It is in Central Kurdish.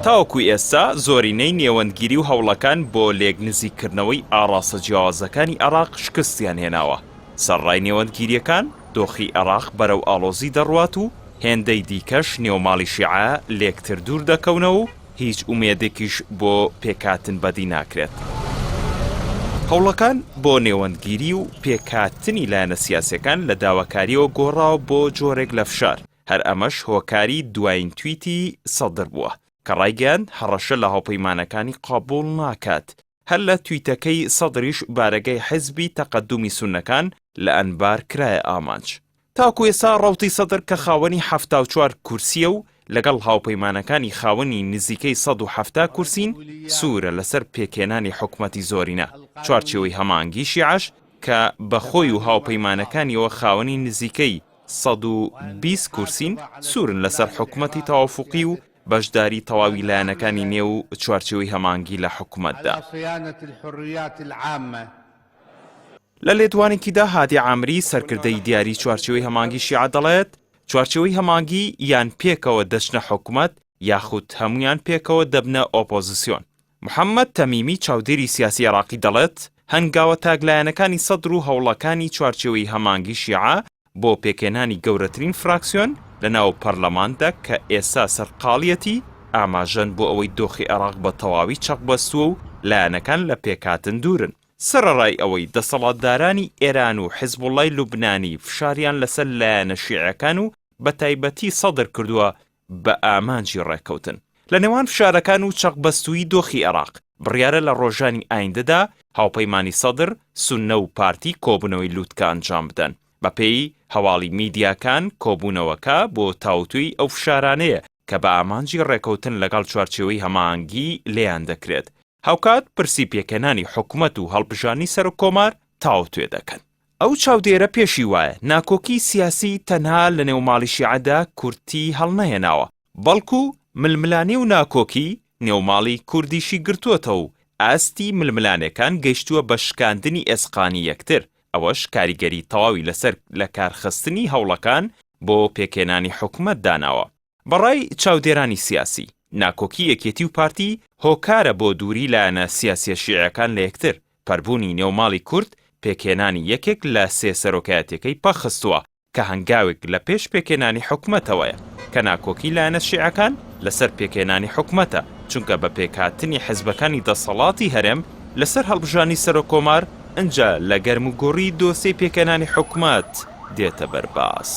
تاوەکو ئێستا زۆرینەی نێوەندگیری و هەوڵەکان بۆ لێکنزیکردنەوەی ئاڕاستە جیاوازەکانی عێراق شکستیان هێناوە. سەرڕای نێوەندگیریەکان دۆخی عێراق بەرەو ئاڵۆزی دەڕوات و هێندەی دیکەش نێوماڵی شیعە لێکتر دوور دەکەونەوە و هیچ ئومێدێکیش بۆ پێکاتن بەدی ناکرێت. هەوڵەکان بۆ نێوەندگیری و پێکاتنی لایەنە سیاسیەکان لە داواکاریەوە گۆڕاوە بۆ جۆرێک لە فشار. هەر ئەمەش هۆکاری دوایین تویتی سەدر بووە کە ڕایگەیاند هەڕەشە لە هاوپەیمانەکانی قابوڵ ناکات. هەر لە تویتەکەی سەدریش بارەگەی حیزبی تەقەدومی سوننەکان لە ئەنبار کرایە ئامانج. تاکو ئێستا ڕەوتی سەدر کە خاوەنی 74 کورسیە و لەگەڵ هاوپەیمانەکانی خاوەنی نزیکەی 170 کورسین سوورە لەسەر پێکێنانی حکومەتی زۆرینە. چوارچێوەی هەمانگی شیعەش کە بەخۆی و هاوپەیمانەکانیەوە خاوەنی نزیکەی 120 کورسین سوورن لەسەر حکومەتی تەوافوقی و بەشداری تەواوی لایەنەکانی نێو چوارچێوەی هەمانگی لە حکومەتدا. لە لێدوانێکیدا هادی عامری سەرکردەی دیاری چوارچێوەی هەمانگی شیعە دەڵێت چوارچێوەی هەمانگی یان پێکەوە دەچنە حکومەت یاخود هەمویان پێکەوە دەبنە ئۆپۆزیسیۆن. محەممەد تەمیمی چاودێری سیاسی عێراقی دەڵێت هەنگاوە تاگلایەنەکانی سەدر و هەوڵەکانی چوارچێوەی هەمانگی شیعە بۆ پێکێنانی گەورەترین فراکسیۆن لەناو پەرلەماندا کە ئێستا سەرقاڵیەتی ئاماژەن بۆ ئەوەی دۆخی عێراق بە تەواوی چەقبەستووە و لایەنەکان لە پێکاتن دوورن. سەرەڕای ئەوەی دەسەڵاتدارانی ئێران و حیزبوڵای لوبنانی فشاریان لەسەر لایەنە شیعەکان و بە تایبەتی سەدر کردووە بە ئامانجی ڕێکەوتن. لە نێوان فشارەکان و چەقبەستووی دۆخی عێراق بڕیارە لە ڕۆژانی ئایندەدا هاوپەیمانی سەدر سوننە و پارتی کۆبوونەوەی لووتکە ئەنجام بدەن. بەپێی هەواڵی میدیاکان کۆبوونەوەکە بۆ تاوتوی ئەو فشارانەیە کە بە ئامانجی ڕێکەوتن لەگەڵ چوارچێوەی هەمانگی لێیان دەکرێت. هاوکات پرسی پێکەنانی حکومەت و هەڵبژانی سەر و کۆمار تاوتوێ دەکەن. ئەو چاودێرە پێشی وایە ناکۆکی سیاسی تەنها لە نێوماڵی شیعەدا کورتی هەڵنەهێناوە، بەڵکو ململانی و ناکۆکی نێوماڵی کوردیشی گرتووەتەوە و ئاستی ململانەکان گەیشتووە بە شکاندنی ئێسقانی یەکتر. ئەوەش کاریگەری تەواوی لەسەر لە کارخستنی هەوڵەکان بۆ پێکێنانی حکومەت داناوە. بەڕای چاودێرانی سیاسی ناکۆکی یەکێتی و پارتی هۆکارە بۆ دووری لایەنە سیاسیە شیعەکان لە یەکتر. پەربوونی نێوماڵی کورد پێکێنانی یەکێک لە سێ سەرۆکایەتەکەی پەخستووە کە هەنگاوێک لە پێش پێکێنانی حکومەتەوەیە کە ناکۆکی لایەنە شیعەکان لەسەر پێکێنانی حکومەتە، چونکە بە پێکهاتنی حیزبەکانی دەسەڵاتی هەرێم لەسەر هەڵبژانی سەر و کۆمار ئەنجا لە گەرم و گۆڕی دۆسەی پێکێنانی حکومەت دێتە بەرباس.